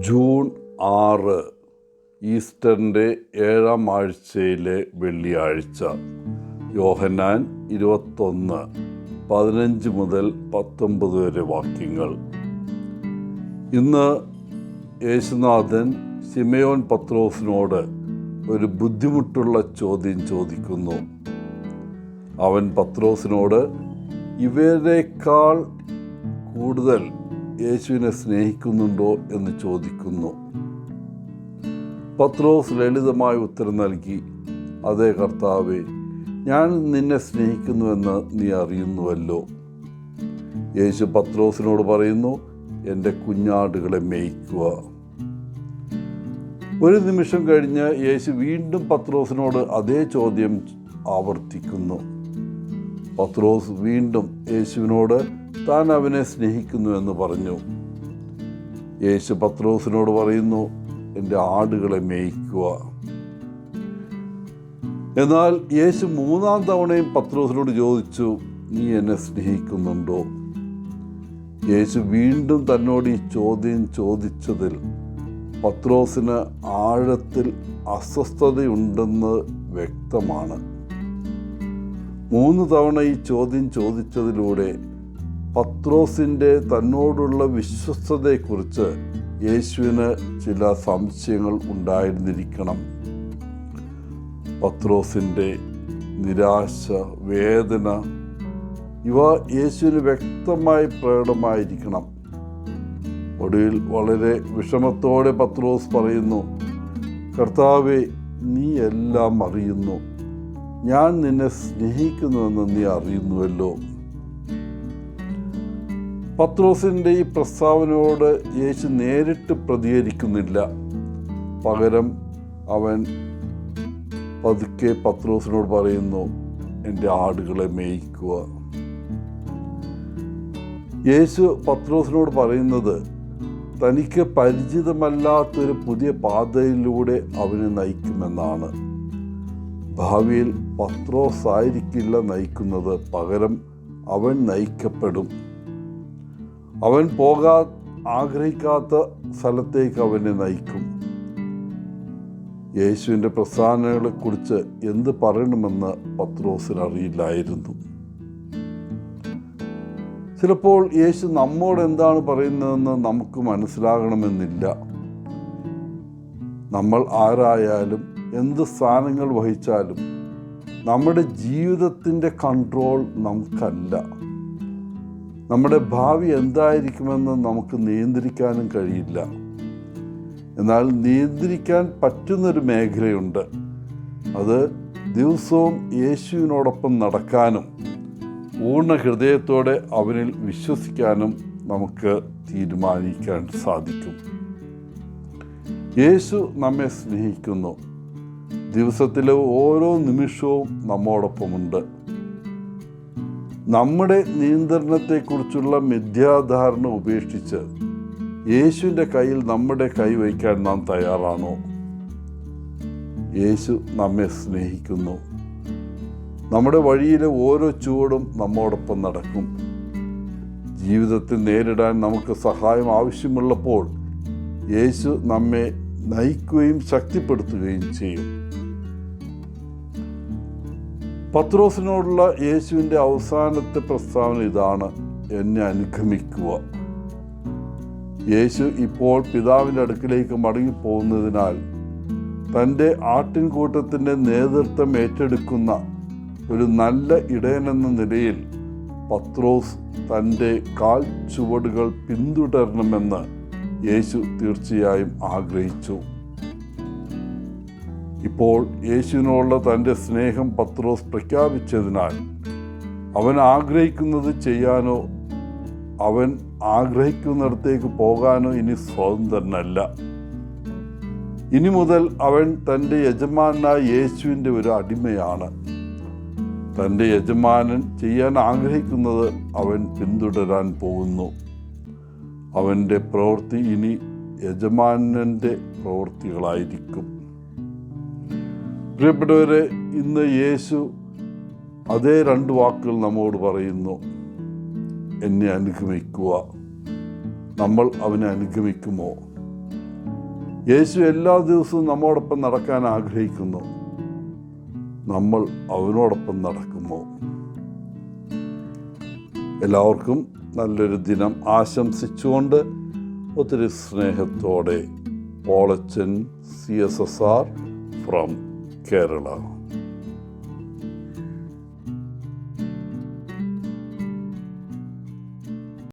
June 6 ഈസ്റ്ററിൻ്റെ 7-ാം ആഴ്ചയിലെ വെള്ളിയാഴ്ച. യോഹന്നാൻ 21:15 മുതൽ 19 വരെ വാക്യങ്ങൾ. ഇന്ന് യേശുനാഥൻ ശിമയോൻ പത്രോസിനോട് ഒരു ബുദ്ധിമുട്ടുള്ള ചോദ്യം ചോദിക്കുന്നു. അവൻ പത്രോസിനോട് ഇവരെക്കാൾ കൂടുതൽ യേശുവിനെ സ്നേഹിക്കുന്നുണ്ടോ എന്ന് ചോദിക്കുന്നു. പത്രോസ് ലളിതമായ ഉത്തരം നൽകി, അതേ കർത്താവേ, ഞാൻ നിന്നെ സ്നേഹിക്കുന്നുവെന്ന് നീ അറിയുന്നുവല്ലോ. യേശു പത്രോസിനോട് പറയുന്നു, എൻ്റെ കുഞ്ഞാടുകളെ മേയ്ക്കുക. ഒരു നിമിഷം കഴിഞ്ഞ് യേശു വീണ്ടും പത്രോസിനോട് അതേ ചോദ്യം ആവർത്തിക്കുന്നു. പത്രോസ് വീണ്ടും യേശുവിനോട് താൻ അവനെ സ്നേഹിക്കുന്നു എന്ന് പറഞ്ഞു. യേശു പത്രോസിനോട് പറയുന്നു, എൻ്റെ ആടുകളെ മേയ്ക്കുക. എന്നാൽ യേശു 3-ാം തവണയും പത്രോസിനോട് ചോദിച്ചു, നീ എന്നെ സ്നേഹിക്കുന്നുണ്ടോ? യേശു വീണ്ടും തന്നോട് ഈ ചോദ്യം ചോദിച്ചതിൽ പത്രോസിന് ആഴത്തിൽ അസ്വസ്ഥതയുണ്ടെന്ന് വ്യക്തമാണ്. 3 തവണ ഈ ചോദ്യം ചോദിച്ചതിലൂടെ പത്രോസിൻ്റെ തന്നോടുള്ള വിശ്വസ്തതയെക്കുറിച്ച് യേശുവിന് ചില സംശയങ്ങൾ ഉണ്ടായിരുന്നിരിക്കണം. പത്രോസിൻ്റെ നിരാശ, വേദന ഇവ യേശുവിന് വ്യക്തമായി പ്രകടമായിരിക്കണം. ഒടുവിൽ വളരെ വിഷമത്തോടെ പത്രോസ് പറയുന്നു, കർത്താവേ, നീ എല്ലാം അറിയുന്നു, ഞാൻ നിന്നെ സ്നേഹിക്കുന്നുവെന്ന് നീ അറിയുന്നുവല്ലോ. പത്രോസിൻ്റെ ഈ പ്രസ്താവനയോട് യേശു നേരിട്ട് പ്രതികരിക്കുന്നില്ല. പകരം അവൻ പതുക്കെ പത്രോസിനോട് പറയുന്നു, എൻ്റെ ആടുകളെ മേയ്ക്കുക. യേശു പത്രോസിനോട് പറയുന്നത് തനിക്ക് പരിചിതമല്ലാത്തൊരു പുതിയ പാതയിലൂടെ അവനെ നയിക്കുമെന്നാണ്. ഭാവിയിൽ പത്രോസ് ആയിരിക്കില്ല നയിക്കുന്നത്, പകരം അവൻ നയിക്കപ്പെടും. അവൻ പോകാൻ ആഗ്രഹിക്കാത്ത സ്ഥലത്തേക്ക് അവനെ നയിക്കും. യേശുവിൻ്റെ പ്രസ്ഥാനങ്ങളെക്കുറിച്ച് എന്ത് പറയണമെന്ന് പത്രോസിന് അറിയില്ലായിരുന്നു. ചിലപ്പോൾ യേശു നമ്മോട് എന്താണ് പറയുന്നതെന്ന് നമുക്ക് മനസ്സിലാകണമെന്നില്ല. നമ്മൾ ആരായാലും എന്ത് സ്ഥാനങ്ങൾ വഹിച്ചാലും നമ്മുടെ ജീവിതത്തിൻ്റെ കൺട്രോൾ നമുക്കല്ല. നമ്മുടെ ഭാവി എന്തായിരിക്കുമെന്ന് നമുക്ക് നിയന്ത്രിക്കാനും കഴിയില്ല. എന്നാൽ നിയന്ത്രിക്കാൻ പറ്റുന്നൊരു മേഖലയുണ്ട്. അത് ദിവസവും യേശുവിനോടൊപ്പം നടക്കാനും പൂർണ്ണ ഹൃദയത്തോടെ അവനിൽ വിശ്വസിക്കാനും നമുക്ക് തീരുമാനിക്കാൻ സാധിക്കും. യേശു നമ്മെ സ്നേഹിക്കുന്നു. ദിവസത്തിലെ ഓരോ നിമിഷവും നമ്മോടൊപ്പമുണ്ട്. നമ്മുടെ നിയന്ത്രണത്തെക്കുറിച്ചുള്ള മിഥ്യാധാരണ ഉപേക്ഷിച്ച് യേശുവിൻ്റെ കയ്യിൽ നമ്മുടെ കൈ വയ്ക്കാൻ നാം തയ്യാറാണോ? യേശു നമ്മെ സ്നേഹിക്കുന്നു. നമ്മുടെ വഴിയിലെ ഓരോ ചുവടും നമ്മോടൊപ്പം നടക്കും. ജീവിതത്തിൽ നേരിടാൻ നമുക്ക് സഹായം ആവശ്യമുള്ളപ്പോൾ യേശു നമ്മെ നയിക്കുകയും ശക്തിപ്പെടുത്തുകയും ചെയ്യും. പത്രോസിനോടുള്ള യേശുവിൻ്റെ അവസാനത്തെ പ്രസ്താവന ഇതാണ്, എന്നെ അനുഗമിക്കുക. യേശു ഇപ്പോൾ പിതാവിൻ്റെ അടുക്കിലേക്ക് മടങ്ങിപ്പോകുന്നതിനാൽ തൻ്റെ ആട്ടിൻകൂട്ടത്തിൻ്റെ നേതൃത്വം ഏറ്റെടുക്കുന്ന ഒരു നല്ല ഇടയനെന്ന നിലയിൽ പത്രോസ് തൻ്റെ കാൽ ചുവടുകൾ പിന്തുടരണമെന്ന് യേശു തീർച്ചയായും ആഗ്രഹിച്ചു. ഇപ്പോൾ യേശുവിനോടുള്ള തൻ്റെ സ്നേഹം പത്രോസ് പ്രഖ്യാപിച്ചതിനാൽ അവൻ ആഗ്രഹിക്കുന്നത് ചെയ്യാനോ അവൻ ആഗ്രഹിക്കുന്നിടത്തേക്ക് പോകാനോ ഇനി സ്വതന്ത്രനല്ല. ഇനി മുതൽ അവൻ തൻ്റെ യജമാനായ യേശുവിൻ്റെ ഒരു അടിമയാണ്. തൻ്റെ യജമാനൻ ചെയ്യാൻ ആഗ്രഹിക്കുന്നത് അവൻ പിന്തുടരാൻ പോകുന്നു. അവൻ്റെ പ്രവൃത്തി ഇനി യജമാനൻ്റെ പ്രവൃത്തികളായിരിക്കും. പ്രിയപ്പെട്ടവരെ, ഇന്ന് യേശു അതേ 2 വാക്കുകൾ നമ്മോട് പറയുന്നു, എന്നെ അനുഗമിക്കുക. നമ്മൾ അവനെ അനുഗമിക്കുമോ? യേശു എല്ലാ ദിവസവും നമ്മോടൊപ്പം നടക്കാൻ ആഗ്രഹിക്കുന്നു. നമ്മൾ അവനോടൊപ്പം നടക്കുമോ? എല്ലാവർക്കും നല്ലൊരു ദിനം ആശംസിച്ചുകൊണ്ട് ഒത്തിരി സ്നേഹത്തോടെ പോളച്ചൻ CSSR ഫ്രം കേരള.